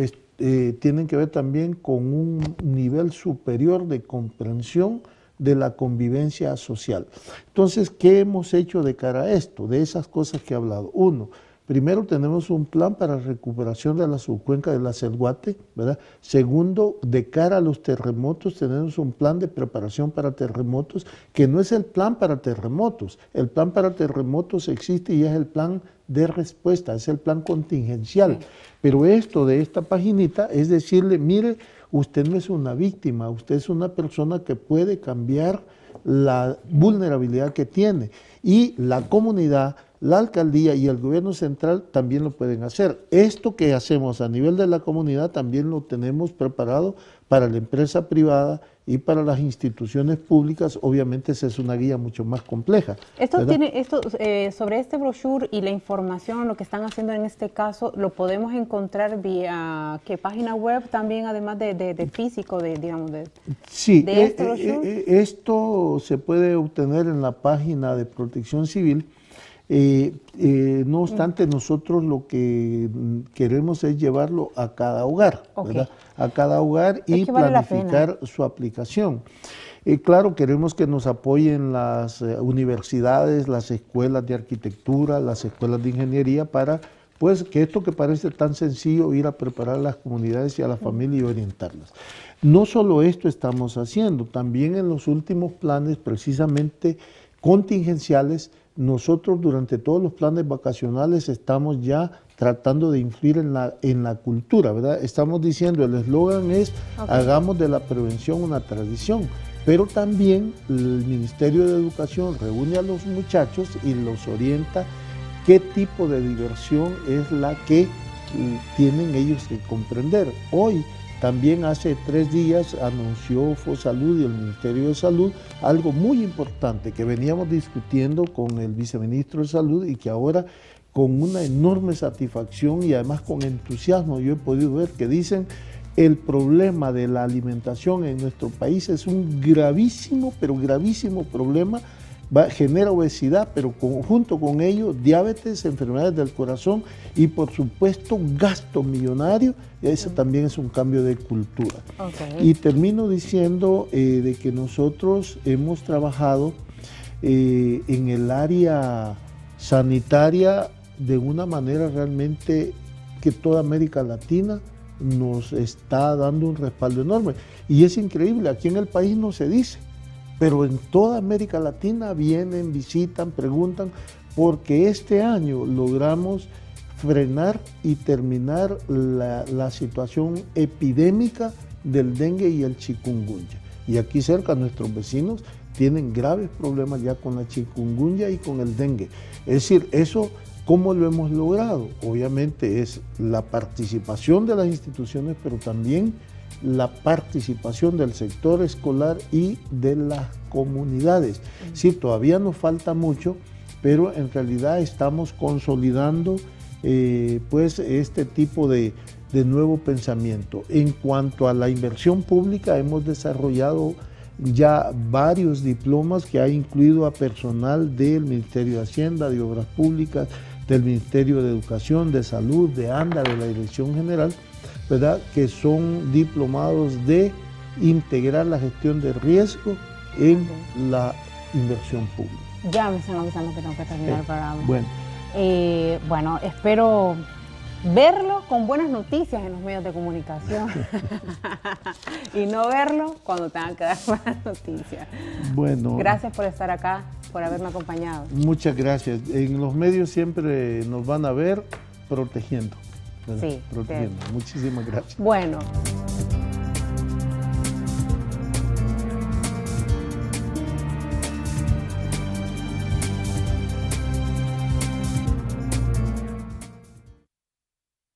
tienen que ver también con un nivel superior de comprensión de la convivencia social. Entonces, ¿qué hemos hecho de cara a esto? De esas cosas que he hablado. Uno, primero tenemos un plan para recuperación de la subcuenca del hacia el Guate, ¿verdad? Segundo, de cara a los terremotos, tenemos un plan de preparación para terremotos, que no es el plan para terremotos. El plan para terremotos existe y es el plan de respuesta, es el plan contingencial. Pero esto de esta paginita es decirle, mire, usted no es una víctima, usted es una persona que puede cambiar la vulnerabilidad que tiene, y la comunidad, la alcaldía y el gobierno central también lo pueden hacer. Esto que hacemos a nivel de la comunidad también lo tenemos preparado para la empresa privada y para las instituciones públicas, obviamente, esa es una guía mucho más compleja. Sobre este brochure y la información, lo que están haciendo en este caso, ¿lo podemos encontrar vía qué página web también, además de físico, digamos? Sí, de este brochure? Esto se puede obtener en la página de Protección Civil. No obstante, nosotros lo que queremos es llevarlo a cada hogar, ¿verdad? A cada hogar y planificar su aplicación. Claro, queremos que nos apoyen las universidades, las escuelas de arquitectura, las escuelas de ingeniería para pues que esto que parece tan sencillo, ir a preparar a las comunidades y a la familia y orientarlas. No solo esto estamos haciendo, también en los últimos planes precisamente contingenciales, nosotros durante todos los planes vacacionales estamos ya tratando de influir en la cultura, ¿verdad? Estamos diciendo, el eslogan es, hagamos de la prevención una tradición, pero también el Ministerio de Educación reúne a los muchachos y los orienta qué tipo de diversión es la que tienen ellos que comprender. Hoy, también hace 3 días anunció FOSalud y el Ministerio de Salud algo muy importante que veníamos discutiendo con el viceministro de Salud y que ahora con una enorme satisfacción y además con entusiasmo yo he podido ver que dicen el problema de la alimentación en nuestro país es un gravísimo, pero gravísimo problema. Genera obesidad, pero junto con ello diabetes, enfermedades del corazón y por supuesto gasto millonario. Eso también es un cambio de cultura. Y termino diciendo de que nosotros hemos trabajado en el área sanitaria de una manera realmente que toda América Latina nos está dando un respaldo enorme. Y es increíble, aquí en el país no se dice, pero en toda América Latina vienen, visitan, preguntan, porque este año logramos frenar y terminar la situación epidémica del dengue y el chikungunya. Y aquí cerca nuestros vecinos tienen graves problemas ya con la chikungunya y con el dengue. Es decir, eso, ¿cómo lo hemos logrado? Obviamente es la participación de las instituciones, pero también la participación del sector escolar y de las comunidades. Sí, todavía nos falta mucho, pero en realidad estamos consolidando pues este tipo de nuevo pensamiento. En cuanto a la inversión pública, hemos desarrollado ya varios diplomas que ha incluido a personal del Ministerio de Hacienda, de Obras Públicas, del Ministerio de Educación, de Salud, de ANDA, de la Dirección General, ¿verdad? Que son diplomados de integrar la gestión de riesgo en la inversión pública. Ya me están avisando que tengo que terminar el programa. Bueno. Bueno, espero verlo con buenas noticias en los medios de comunicación y no verlo cuando tengan que dar malas noticias. Bueno. Gracias por estar acá, por haberme acompañado. Muchas gracias. En los medios siempre nos van a ver protegiendo. Sí. Protegiendo. Muchísimas gracias. Bueno.